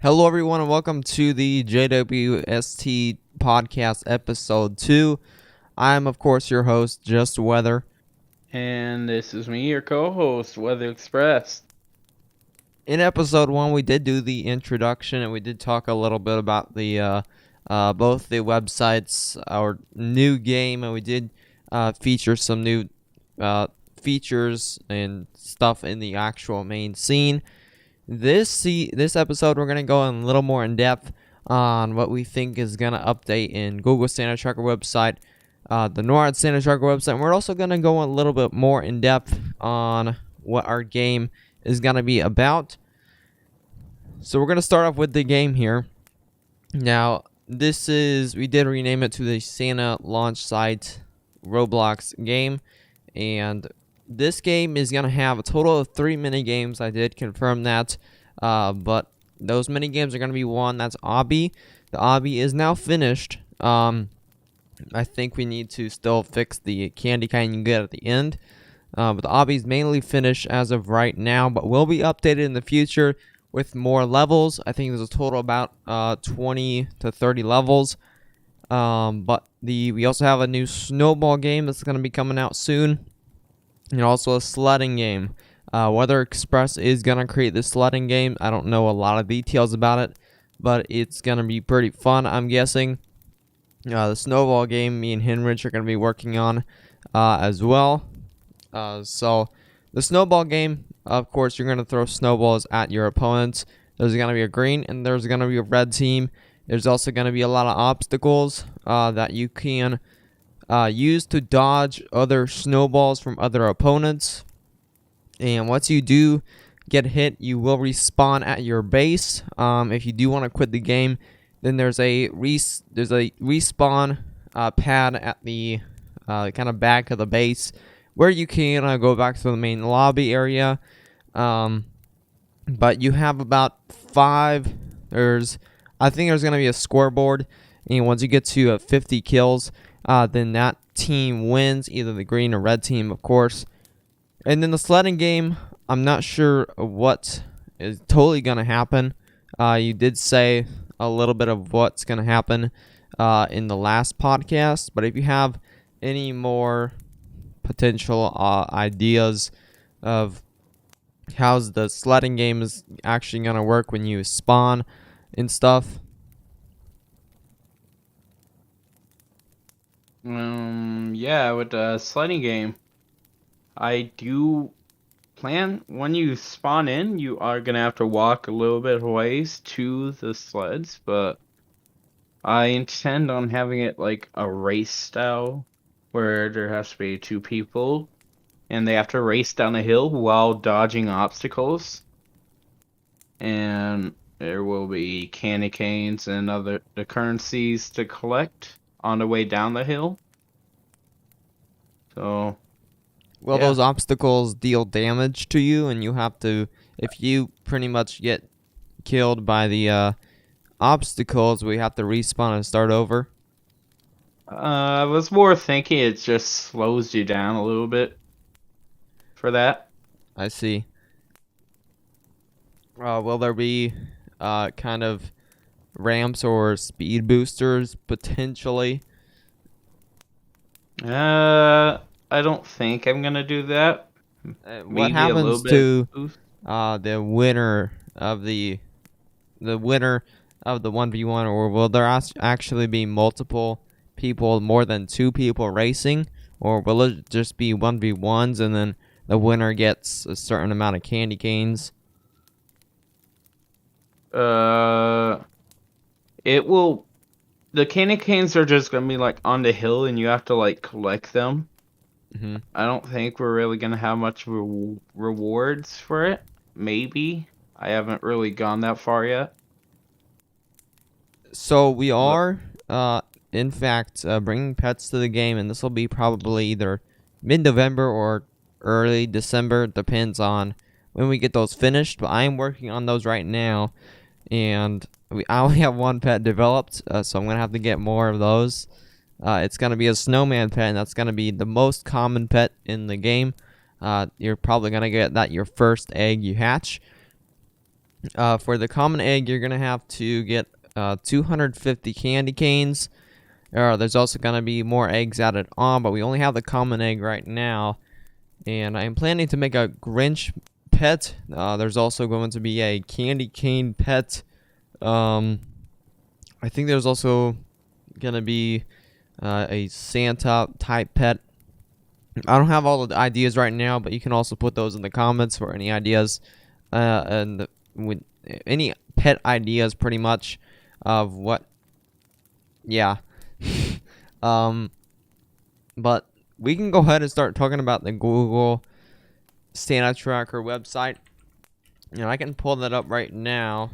Hello, everyone, and welcome to the JWST podcast episode 2. I'm, of course, your host, Just Weather. And this is me, your co-host, Weather Express. In episode 1, we did do the introduction, and we did talk a little bit about the both the websites, our new game, and we did feature some new features and stuff in the actual main scene. This episode, we're going to go in a little more in depth on what we think is going to update in Google Standard Tracker website, the NORAD Standard Tracker website. And we're also going to go a little bit more in depth on what our game is going to be about. So we're going to start off with the game here. Now, we did rename it to the Santa launch site Roblox game. And this game is going to have a total of 3 mini games. I did confirm that. But those mini games are going to be one. That's Obby. The Obby is now finished. I think we need to still fix the candy cane you get at the end. But the Obby is mainly finished as of right now, but will be updated in the future with more levels. I think there's a total about 20 to 30 levels. But we also have a new Snowball game that's going to be coming out soon. And also a sledding game. Weather Express is going to create this sledding game. I don't know a lot of details about it, but it's going to be pretty fun, I'm guessing. The Snowball game, me and Henrich are going to be working on as well. So the Snowball game, of course, you're going to throw snowballs at your opponents. There's going to be a green and there's going to be a red team. There's also going to be a lot of obstacles that you can use to dodge other snowballs from other opponents. And once you do get hit, you will respawn at your base. If you do want to quit the game, then there's a respawn pad at the kind of back of the base where you can go back to the main lobby area. But you have about 5. I think there's going to be a scoreboard. And once you get to 50 kills, then that team wins, either the green or red team, of course. And then the sledding game, I'm not sure what is totally going to happen. You did say a little bit of what's going to happen in the last podcast, but if you have any more potential ideas of how the sledding game is actually going to work when you spawn and stuff. Yeah, with the sledding game, I do plan when you spawn in, you are gonna have to walk a little bit of ways to the sleds, but I intend on having it like a race style where there has to be 2 people and they have to race down a hill while dodging obstacles. And there will be candy canes and the currencies to collect on the way down the hill. So, well, yeah. those obstacles deal damage to you, and you have to, if you pretty much get killed by the obstacles, we have to respawn and start over. I was more thinking it just slows you down a little bit for that. I see. Will there be kind of ramps or speed boosters potentially? I don't think I'm gonna do that. What Maybe a little happens bit to boost. the winner of the 1v1, or will there actually be multiple people, more than 2 people racing, or will it just be 1v1s and then the winner gets a certain amount of candy canes? It will. The candy canes are just gonna be like on the hill, and you have to like collect them. Mm-hmm. I don't think we're really gonna have much rewards for it. Maybe. I haven't really gone that far yet. So we But are, in fact, bringing pets to the game, and this will be probably either mid-November or early December. Depends on when we get those finished. But I am working on those right now, and I only have 1 pet developed, so I'm gonna have to get more of those. It's gonna be a snowman pet, and that's gonna be the most common pet in the game. You're probably gonna get that your first egg you hatch. For the common egg, you're gonna have to get 250 candy canes. There's also gonna be more eggs added on, but we only have the common egg right now. And I'm planning to make a Grinch Pet. There's also going to be a candy cane pet. I think there's also gonna be a Santa type pet. I don't have all the ideas right now, but you can also put those in the comments for any ideas, and with any pet ideas, pretty much, of what. Yeah. um, but we can go ahead and start talking about the Google Santa Tracker website. I can pull that up right now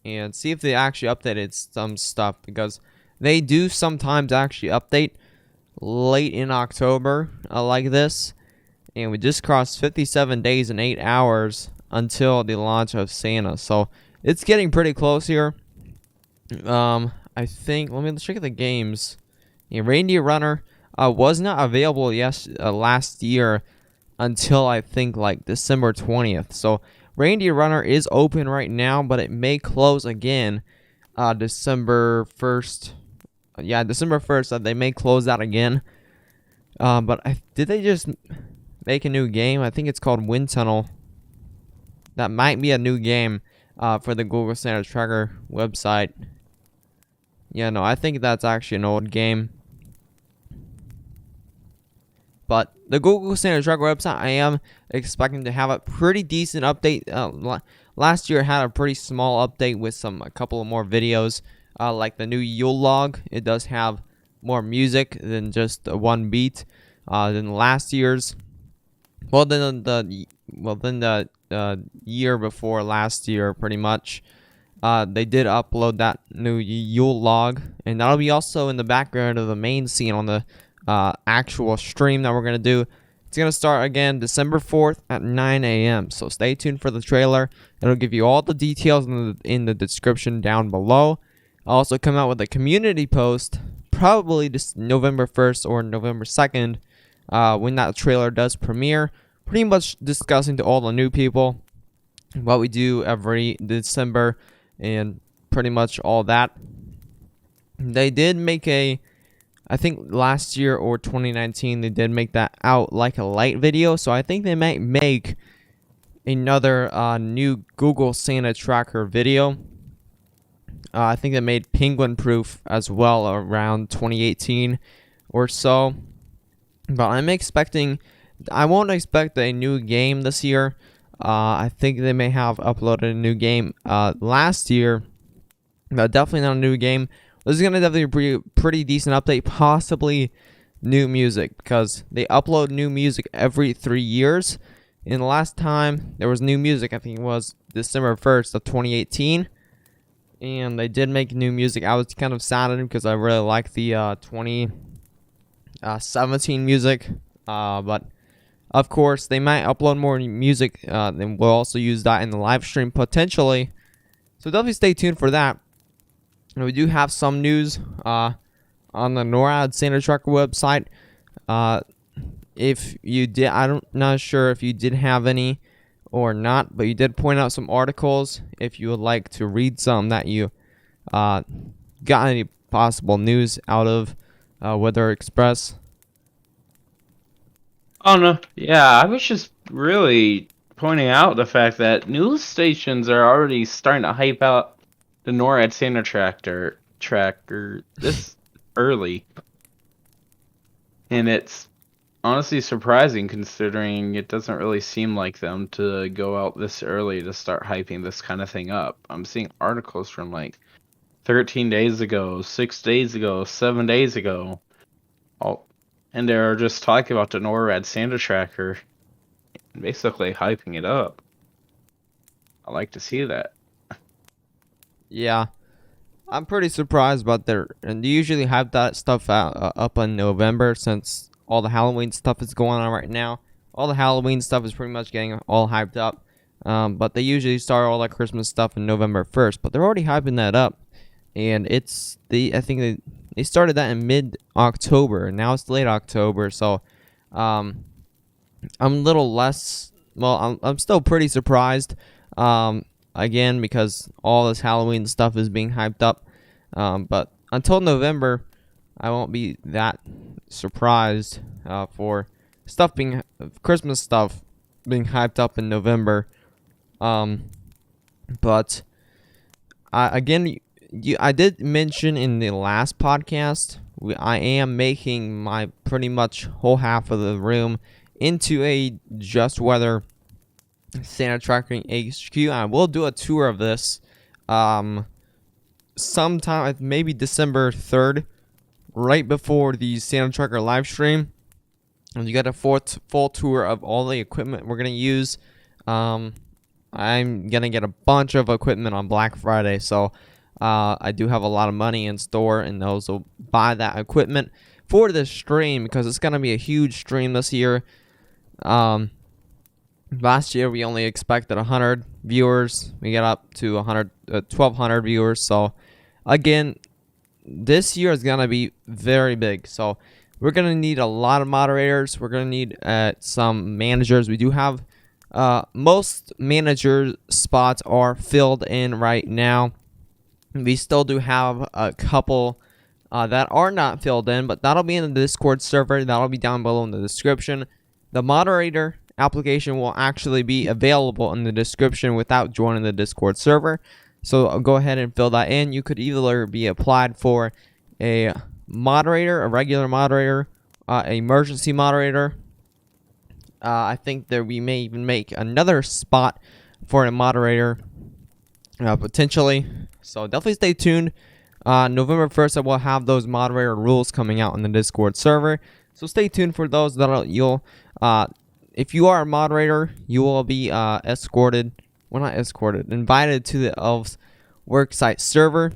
and see if they actually updated some stuff, because they do sometimes actually update late in October, like this. And we just crossed 57 days and 8 hours until the launch of Santa, so it's getting pretty close here. I think, let me check the games. Reindeer Runner was not available last year until I think like December 20th. So Reindeer Runner is open right now, but it may close again December 1st. Yeah, December 1st, they may close that again. But did they just make a new game? I think it's called Wind Tunnel. That might be a new game for the Google Santa Tracker website. Yeah, no, I think that's actually an old game. But the Google Santa Tracker website, I am expecting to have a pretty decent update. Last year had a pretty small update with a couple of more videos, like the new Yule Log. It does have more music than just one beat than last year's. Well, then the year before last year, pretty much. They did upload that new Yule Log, and that'll be also in the background of the main scene on the actual stream that we're going to do. It's going to start again December 4th at 9 a.m. So stay tuned for the trailer. It'll give you all the details in the description down below. I'll also come out with a community post probably this November 1st or November 2nd when that trailer does premiere. Pretty much discussing to all the new people what we do every December and pretty much all that. They did make I think last year or 2019, they did make that out like a light video. So I think they might make another new Google Santa Tracker video. I think they made Penguin Proof as well around 2018 or so. But I won't expect a new game this year. I think they may have uploaded a new game last year. But definitely not a new game. This is going to definitely be a pretty decent update, possibly new music, because they upload new music every 3 years. And the last time there was new music, I think it was December 1st of 2018. And they did make new music. I was kind of saddened because I really like the 2017 music. But of course, they might upload more music. Then we'll also use that in the live stream potentially. So definitely stay tuned for that. And we do have some news on the NORAD Santa Tracker website. If you did, I'm not sure if you did have any or not, but you did point out some articles. If you would like to read some that you got any possible news out of Weather Express. Oh no, yeah, I was just really pointing out the fact that news stations are already starting to hype out the NORAD Santa tracker this early, and it's honestly surprising considering it doesn't really seem like them to go out this early to start hyping this kind of thing up. I'm seeing articles from like 13 days ago, 6 days ago, 7 days ago, and they're just talking about the NORAD Santa tracker, basically hyping it up. I like to see that. Yeah, I'm pretty surprised about and they usually hype that stuff out up in November, since all the Halloween stuff is going on right now. All the Halloween stuff is pretty much getting all hyped up. But they usually start all that Christmas stuff in November 1st, but they're already hyping that up. And I think they started that in mid-October, and now it's late October, so I'm a little less well, I'm still pretty surprised. Again, because all this Halloween stuff is being hyped up. But until November, I won't be that surprised for Christmas stuff being hyped up in November. But I did mention in the last podcast, I am making my pretty much whole half of the room into a Just Weather Santa Tracking HQ. I will do a tour of this sometime, maybe December 3rd, right before the Santa Tracker live stream. And you get a full tour of all the equipment we're going to use. I'm going to get a bunch of equipment on Black Friday, so I do have a lot of money in store, and those will buy that equipment for this stream because it's going to be a huge stream this year. Last year we only expected 100 viewers. We got up to 1,200 viewers. So again, this year is going to be very big. So we're going to need a lot of moderators. We're going to need some managers. We do have most manager spots are filled in right now. We still do have a couple that are not filled in, but that'll be in the Discord server. That'll be down below in the description. The moderator application will actually be available in the description without joining the Discord server. So I'll go ahead and fill that in. You could either be applied for a moderator, a regular moderator, emergency moderator. I think that we may even make another spot for a moderator potentially. So definitely stay tuned. November 1st, I will have those moderator rules coming out in the Discord server. So stay tuned for those. If you are a moderator, you will be invited to the Elves Worksite server.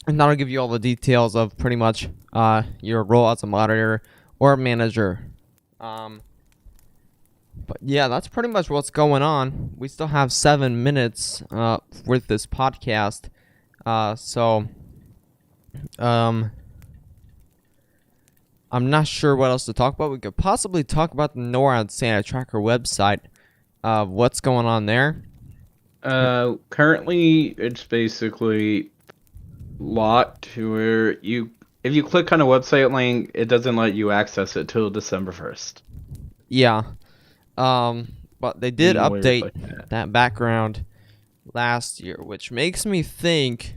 And that'll give you all the details of pretty much your role as a moderator or a manager. But yeah, that's pretty much what's going on. We still have 7 minutes with this podcast. I'm not sure what else to talk about. We could possibly talk about the NORAD Santa Tracker website. What's going on there? Currently, it's basically locked to where if you click on a website link, it doesn't let you access it till December 1st. Yeah. But they did update that background last year, which makes me think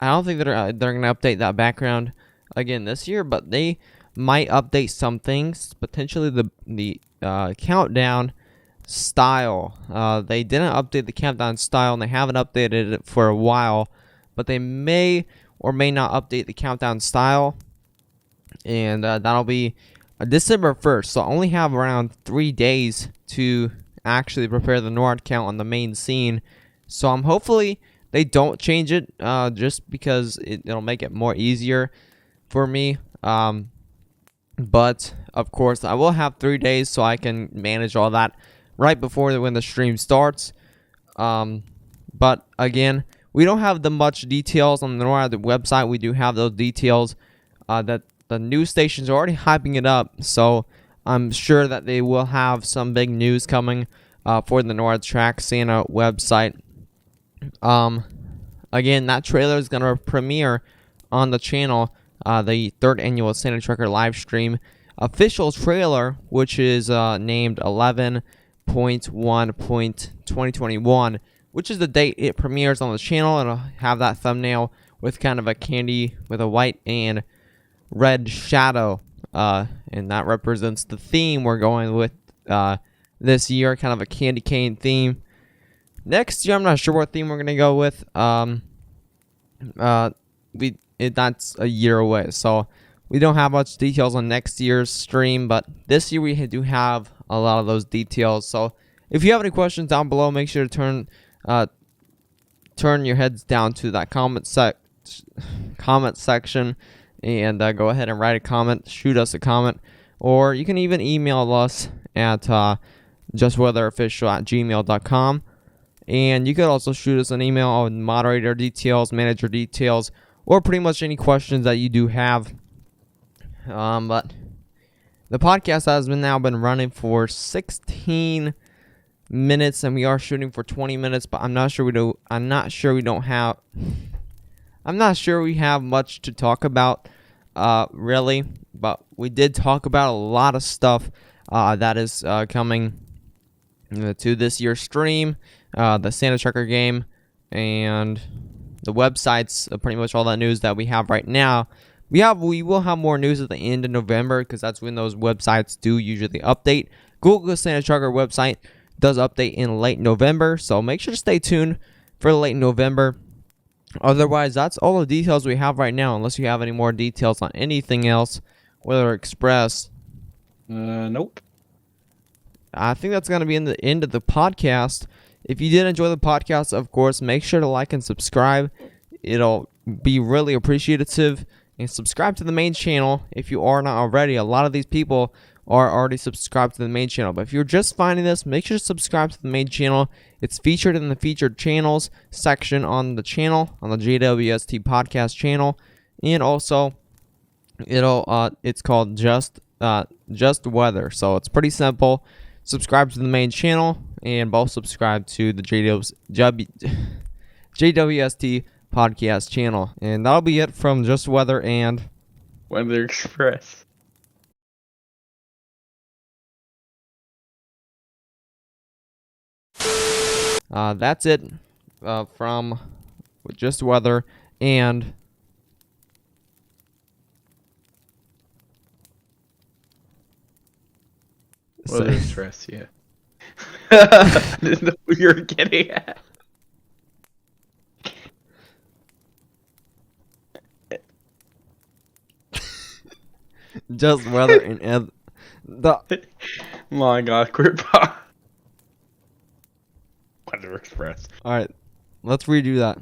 I don't think they're going to update that background again this year, but they might update some things, potentially the countdown style. They didn't update the countdown style, and they haven't updated it for a while, but they may or may not update the countdown style, and that'll be December 1st. So I only have around 3 days to actually prepare the NORAD count on the main scene. So I'm hopefully they don't change it just because it'll make it more easier for me. But of course I will have 3 days so I can manage all that right before when the stream starts. But again, we don't have the much details on the NORAD website. We do have those details that the news stations are already hyping it up. So I'm sure that they will have some big news coming for the NORAD Track Santa website. Again, that trailer is going to premiere on the channel, the 3rd annual Santa Tracker live stream official trailer, which is named 11.1.2021, which is the date it premieres on the channel. It'll have that thumbnail with kind of a candy with a white and red shadow, and that represents the theme we're going with this year, kind of a candy cane theme. Next year, I'm not sure what theme we're gonna go with. That's a year away, so we don't have much details on next year's stream. But this year we do have a lot of those details. So if you have any questions down below, make sure to turn your heads down to that comment section and go ahead and write a comment, shoot us a comment, or you can even email us at justweatherofficial@gmail.com. And you could also shoot us an email on moderator details, manager details, or pretty much any questions that you do have. But the podcast has now been running for 16 minutes, and we are shooting for 20 minutes. But I'm not sure we do. I'm not sure we don't have. I'm not sure we have much to talk about, really. But we did talk about a lot of stuff that is coming to this year's stream, the Santa Trucker game, and the websites. Pretty much all that news that we have right now. We will have more news at the end of November because that's when those websites do usually update. Google Santa Trucker website does update in late November, so make sure to stay tuned for late November. Otherwise, that's all the details we have right now, unless you have any more details on anything else, whether Express. Nope. I think that's going to be in the end of the podcast. If you did enjoy the podcast, of course, make sure to like and subscribe. It'll be really appreciative. And subscribe to the main channel if you are not already. A lot of these people are already subscribed to the main channel. But if you're just finding this, make sure to subscribe to the main channel. It's featured in the featured channels section on the channel, on the JWST podcast channel. And also, it's called Just Weather. So it's pretty simple. Subscribe to the main channel and both subscribe to the JWST podcast channel. And that'll be it from Just Weather and Weather Express. That's it from Just Weather and Weather Express, yeah. I didn't know what you were getting at. Just Weather and My God, Grandpa. Weather Express. All right, let's redo that.